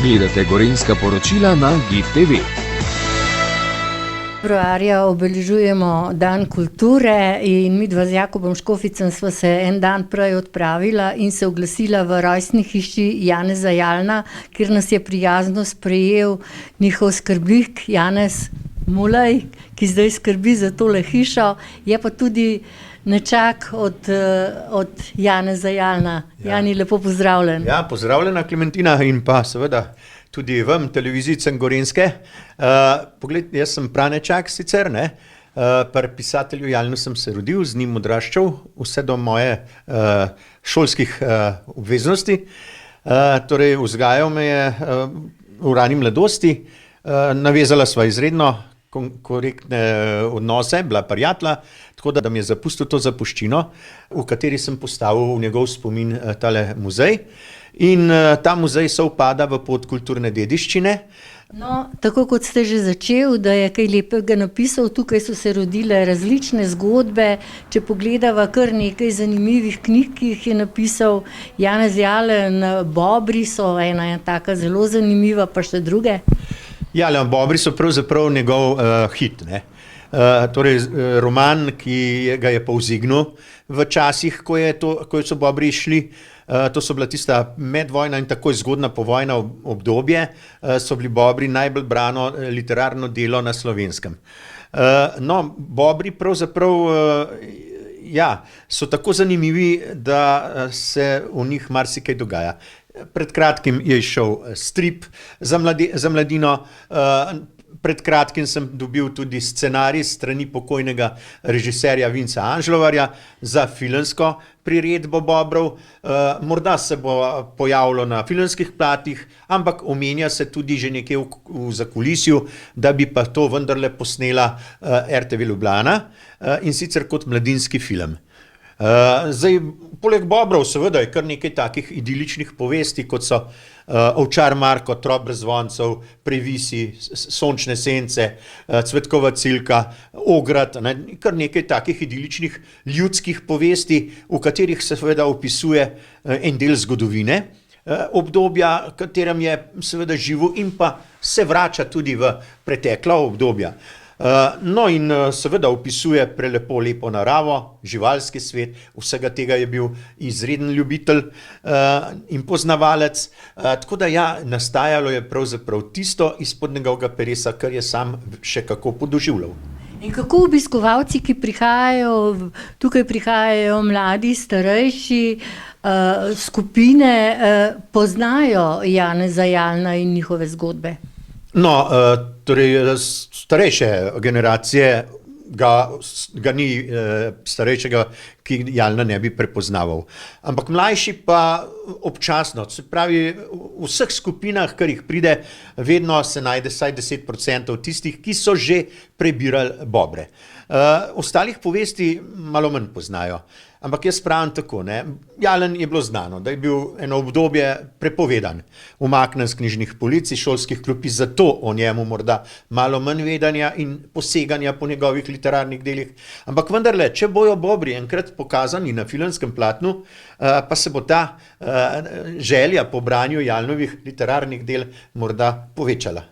Gledate Gorenjska poročila na GIF TV. Februarja obeležujemo Dan kulture in midva z Jakobom Škoficem sva se en dan prej odpravila in se oglasila v rojstni hiši Janeza Jalna, kjer nas je prijazno sprejel njihov skrbnik Janez Mulej, ki zdaj skrbi za tole hišo, je pa tudi nečak od Janeza Jalna. Jani, lepo pozdravljen. Ja, pozdravljena Klementina in pa seveda tudi vam, televizijcem Gorenjske. Pogled, jaz sem pranečak sicer, ne? Pri pisatelju Jalnu sem se rodil, z njim odraščal, vse do moje šolskih obveznosti. Torej, vzgajal me je v rani mladosti, navezala sva izredno korektne odnose, bila prijatelja, tako da mi je zapustil to zapuščino, v kateri sem postavil v njegov spomin tale muzej. In ta muzej sovpada v pot kulturne dediščine. No, tako kot ste že začel, da je kaj lepega napisal, tukaj so se rodile različne zgodbe. Če pogledava kar nekaj zanimivih knjig, ki jih je napisal Janez Jalen, Bobri so ena taka zelo zanimiva, pa še druge. Ja, Bobri so pravzaprav njegov hit, ne? Torej, roman, ki ga je povzdignil v časih, ko so Bobri išli. To so bila tista medvojna in takoj zgodna povojna obdobje, so bili Bobri najbolj brano literarno delo na Slovenskem. No, Bobri pravzaprav, ja, so tako zanimivi, da se v njih marsikaj dogaja. Pred kratkim je izšel strip za mladino, pred kratkim sem dobil tudi scenarij strani pokojnega režiserja Vinca Anžlovarja za filmsko priredbo Bobrov. Morda se bo pojavilo na filmskih platih, ampak omenja se tudi že nekje v zakulisju, da bi pa to vendarle posnela RTV Ljubljana in sicer kot mladinski film. Zdaj, poleg Bobrov seveda je kar nekaj takih idiličnih povesti, kot so Ovčar Marko, Trop brez zvoncev, Previsi, Sončne sence, Cvetkova Cilka, Ograd, kar nekaj takih idiličnih ljudskih povesti, v katerih se seveda opisuje en del zgodovine obdobja, katerem je seveda živo in pa se vrača tudi v pretekla obdobja. No in seveda opisuje prelepo lepo naravo, živalski svet, vsega tega je bil izreden ljubitelj in poznavalec, tako da ja, nastajalo je pravzaprav tisto izpod njegovega peresa, kar je sam še kako podoživljal. In kako obiskovalci, ki prihajajo, tukaj prihajajo mladi, starejši, skupine, poznajo Janeza Jalna in njihove zgodbe? No, torej starejše generacije ga ni starejšega, ki Jalna ne bi prepoznaval. Ampak mlajši pa občasno, se pravi v vseh skupinah, kar jih pride, vedno se najde vsaj 10% tistih, ki so že prebirali Bobre. Ostalih povesti malo manj poznajo. Ampak jaz pravim tako, ne, Jalen je bilo znano, da je bil eno obdobje prepovedan, umaknjen z knjižnih polic, šolskih klopi, zato o njemu morda malo manj vedanja in poseganja po njegovih literarnih delih. Ampak vendarle, če bojo Bobri enkrat pokazani na filmskem platnu, pa se bo ta želja po branju Jalnovih literarnih del morda povečala.